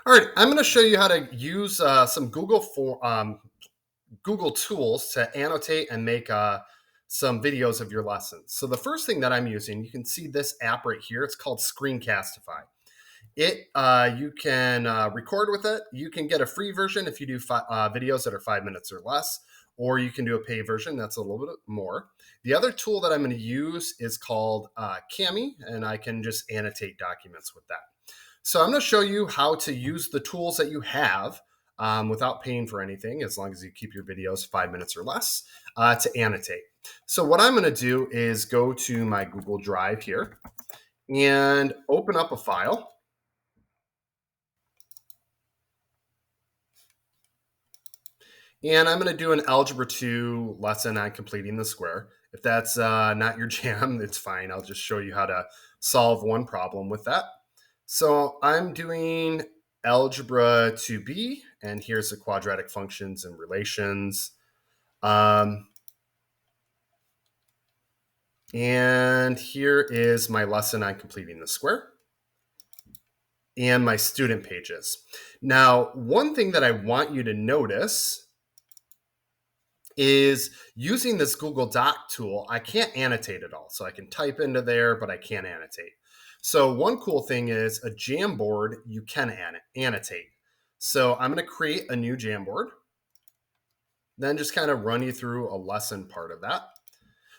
All right, I'm going to show you how to use some Google tools to annotate and make some videos of your lessons. So the first thing that I'm using, you can see this app right here. It's called Screencastify. You can record with it. You can get a free version if you do videos that are 5 minutes or less, or you can do a paid version that's a little bit more. The other tool that I'm going to use is called Cami, and I can just annotate documents with that. So I'm going to show you how to use the tools that you have without paying for anything, as long as you keep your videos 5 minutes or less, to annotate. So what I'm going to do is go to my Google Drive here and open up a file. And I'm going to do an Algebra 2 lesson on completing the square. If that's not your jam, it's fine. I'll just show you how to solve one problem with that. So I'm doing Algebra 2b, and here's the quadratic functions and relations. And here is my lesson on completing the square and my student pages. Now, one thing that I want you to notice is using this Google Doc tool, I can't annotate it all. So I can type into there, but I can't annotate. So one cool thing is a Jamboard, you can annotate. So I'm going to create a new Jamboard, then just kind of run you through a lesson part of that.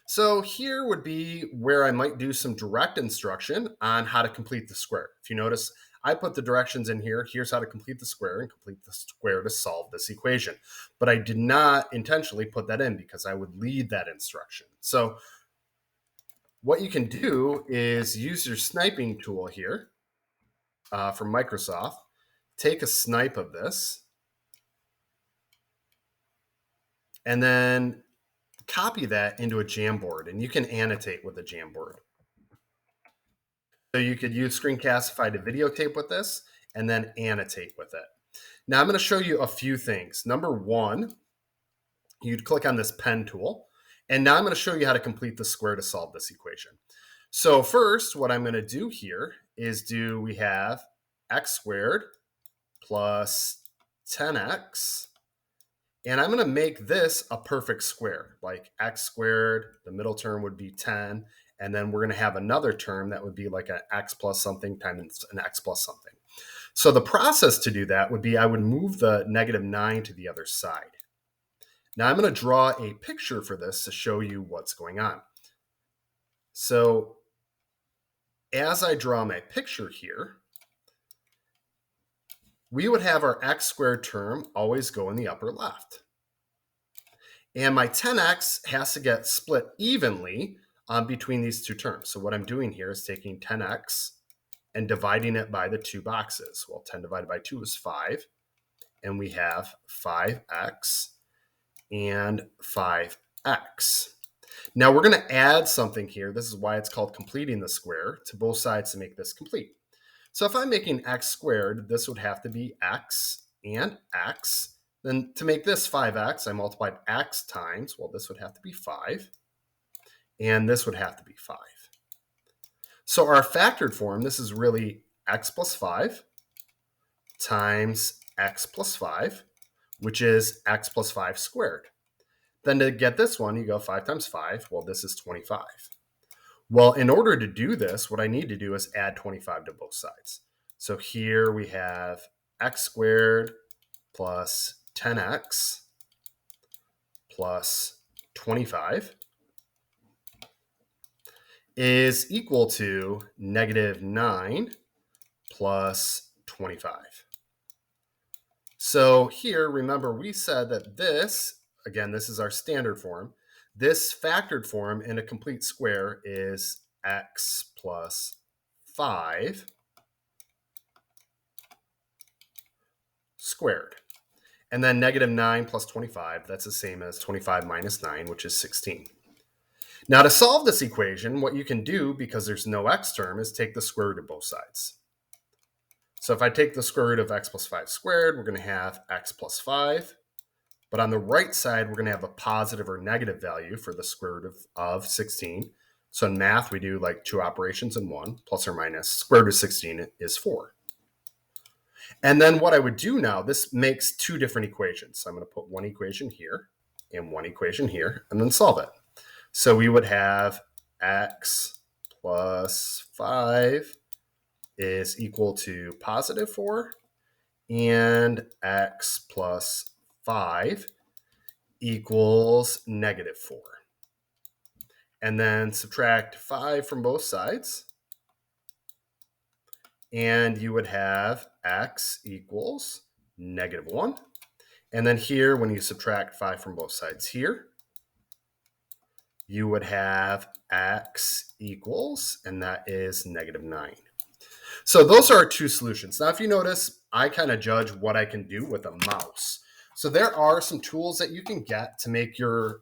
So here would be where I might do some direct instruction on how to complete the square. If you notice, I put the directions in here. Here's how to complete the square and complete the square to solve this equation. But I did not intentionally put that in because I would lead that instruction. So what you can do is use your sniping tool here from Microsoft. Take a snipe of this and then copy that into a Jamboard, and you can annotate with a Jamboard. So you could use Screencastify to videotape with this and then annotate with it. Now I'm going to show you a few things. Number one, you'd click on this pen tool, and now I'm going to show you how to complete the square to solve this equation. So first, what I'm going to do here is we have x squared plus 10x, and I'm going to make this a perfect square, like x squared, the middle term would be 10, and then we're going to have another term that would be like an x plus something times an x plus something. So the process to do that would be I would move the -9 to the other side. Now I'm going to draw a picture for this to show you what's going on. So as I draw my picture here, we would have our x squared term always go in the upper left. And my 10x has to get split evenly between these two terms. So what I'm doing here is taking 10x and dividing it by the two boxes. Well, 10 divided by 2 is 5. And we have 5x and 5x. Now we're going to add something here. This is why it's called completing the square, to both sides to make this complete. So if I'm making x squared, this would have to be x and x. Then to make this 5x, I multiplied x times, well, this would have to be 5. And this would have to be 5. So our factored form, this is really x plus 5 times x plus 5, which is x plus 5 squared. Then to get this one, you go 5 times 5. Well, this is 25. Well, in order to do this, what I need to do is add 25 to both sides. So here we have x squared plus 10x plus 25 is equal to -9 plus 25. So here, remember, we said that this, again, this is our standard form. This factored form in a complete square is x plus 5 squared. And then -9 plus 25, that's the same as 25 minus 9, which is 16. Now to solve this equation, what you can do, because there's no x term, is take the square root of both sides. So if I take the square root of x plus 5 squared, we're going to have x plus 5. But on the right side, we're going to have a positive or negative value for the square root of 16. So in math, we do like two operations in one, plus or minus. Square root of 16 is 4. And then what I would do now, this makes two different equations. So I'm going to put one equation here and one equation here and then solve it. So we would have x plus 5 is equal to positive 4, and x plus 5 equals negative 4. And then subtract 5 from both sides, and you would have x equals negative 1. And then here, when you subtract 5 from both sides here, you would have x equals, and that is negative 9. So those are our two solutions. Now, if you notice, I kind of judge what I can do with a mouse. So there are some tools that you can get to make your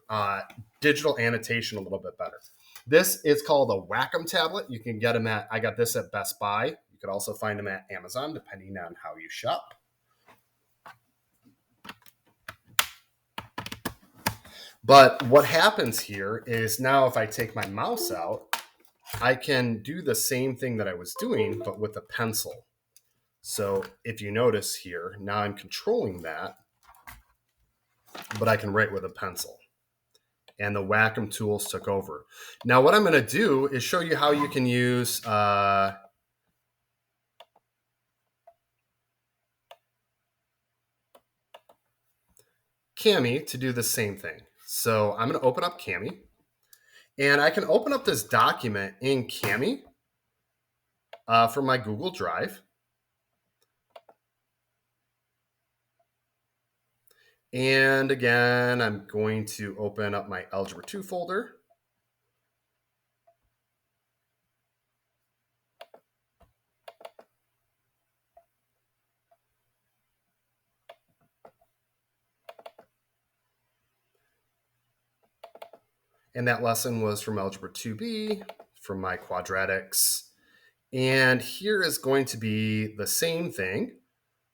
digital annotation a little bit better. This is called a Wacom tablet. You can get them I got this at Best Buy. You could also find them at Amazon, depending on how you shop. But what happens here is now if I take my mouse out, I can do the same thing that I was doing, but with a pencil. So if you notice here, now I'm controlling that, but I can write with a pencil. And the Wacom tools took over. Now what I'm going to do is show you how you can use Kami to do the same thing. So I'm going to open up Kami, and I can open up this document in Kami from my Google Drive. And again, I'm going to open up my Algebra 2 folder. And that lesson was from Algebra 2B, from my quadratics. And here is going to be the same thing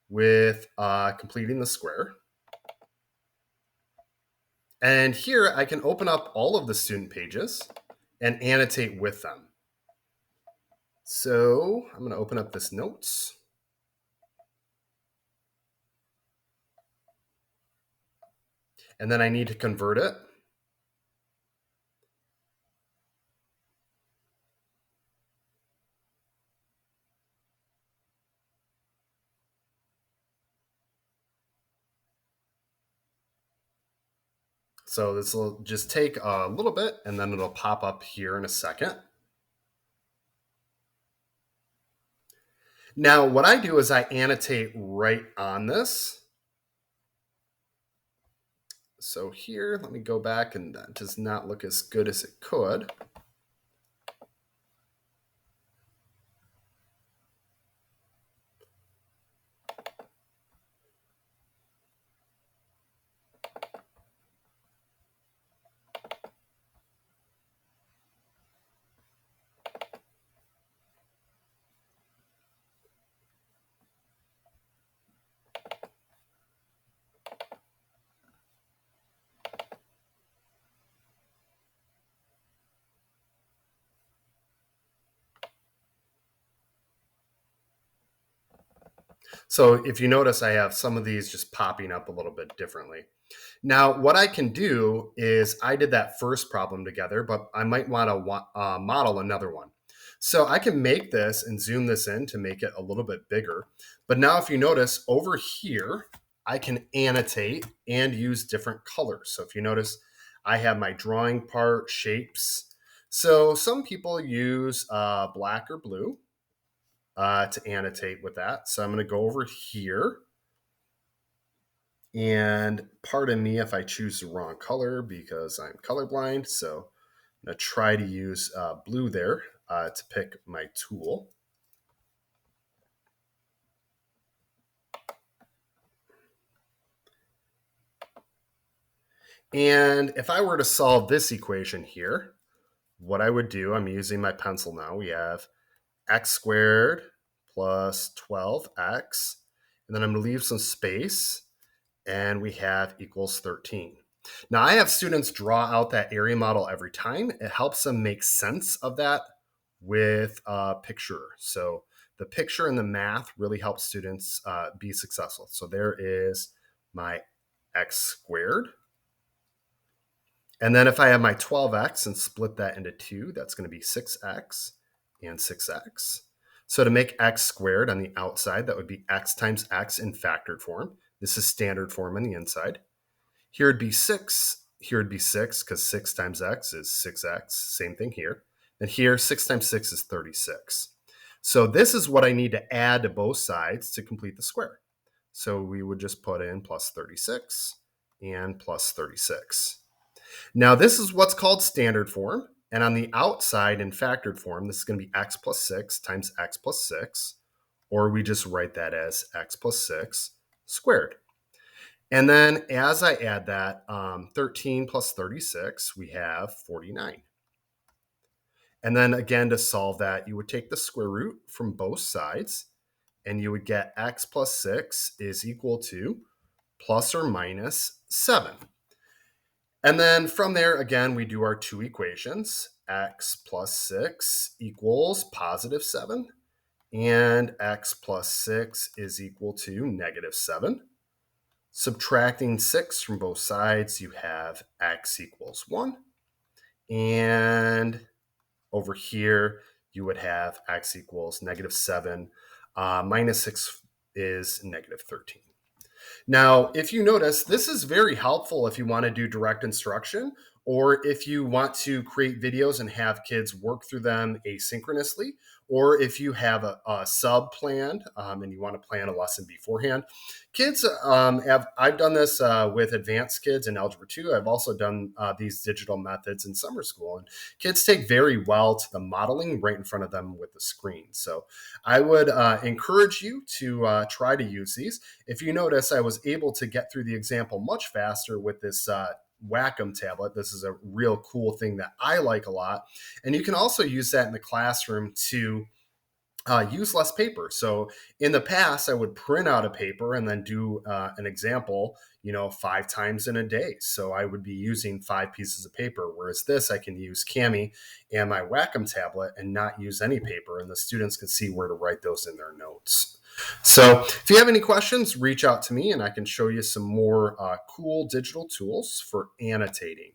with completing the square. And here I can open up all of the student pages and annotate with them. So I'm going to open up this notes. And then I need to convert it. So this will just take a little bit, and then it'll pop up here in a second. Now, what I do is I annotate right on this. So here, let me go back, and that does not look as good as it could. So if you notice, I have some of these just popping up a little bit differently. Now, what I can do is I did that first problem together, but I might want to model another one. So I can make this and zoom this in to make it a little bit bigger. But now if you notice over here, I can annotate and use different colors. So if you notice, I have my drawing part, shapes. So some people use black or blue to annotate with that. So I'm going to go over here. And pardon me if I choose the wrong color because I'm colorblind. So I'm going to try to use blue there to pick my tool. And if I were to solve this equation here, what I would do, I'm using my pencil now. We have x squared plus 12x. And then I'm going to leave some space. And we have equals 13. Now I have students draw out that area model every time. It helps them make sense of that with a picture. So the picture and the math really helps students be successful. So there is my x squared. And then if I have my 12x and split that into 2, that's going to be 6x and 6x. So to make x squared on the outside, that would be x times x in factored form. This is standard form on the inside. Here it'd be 6. Here it'd be 6 because 6 times x is 6x. Same thing here. And here, 6 times 6 is 36. So this is what I need to add to both sides to complete the square. So we would just put in plus 36 and plus 36. Now this is what's called standard form. And on the outside in factored form, this is going to be x plus 6 times x plus 6. Or we just write that as x plus 6 squared. And then as I add that, 13 plus 36, we have 49. And then again, to solve that, you would take the square root from both sides, and you would get x plus 6 is equal to plus or minus 7. And then from there, again, we do our two equations. X plus 6 equals positive 7, and x plus 6 is equal to negative 7. Subtracting 6 from both sides, you have x equals 1. And over here, you would have x equals negative 7. Minus 6 is negative 13. Now, if you notice, this is very helpful if you want to do direct instruction, or if you want to create videos and have kids work through them asynchronously, or if you have a sub planned and you want to plan a lesson beforehand. Kids, I've done this with advanced kids in Algebra 2. I've also done these digital methods in summer school. And kids take very well to the modeling right in front of them with the screen. So I would encourage you to try to use these. If you notice, I was able to get through the example much faster with this Wacom tablet. This is a real cool thing that I like a lot. And you can also use that in the classroom to use less paper. So in the past, I would print out a paper and then do an example, 5 times in a day. So I would be using 5 pieces of paper, whereas this, I can use Cami and my Wacom tablet and not use any paper, and the students can see where to write those in their notes. So if you have any questions, reach out to me and I can show you some more cool digital tools for annotating.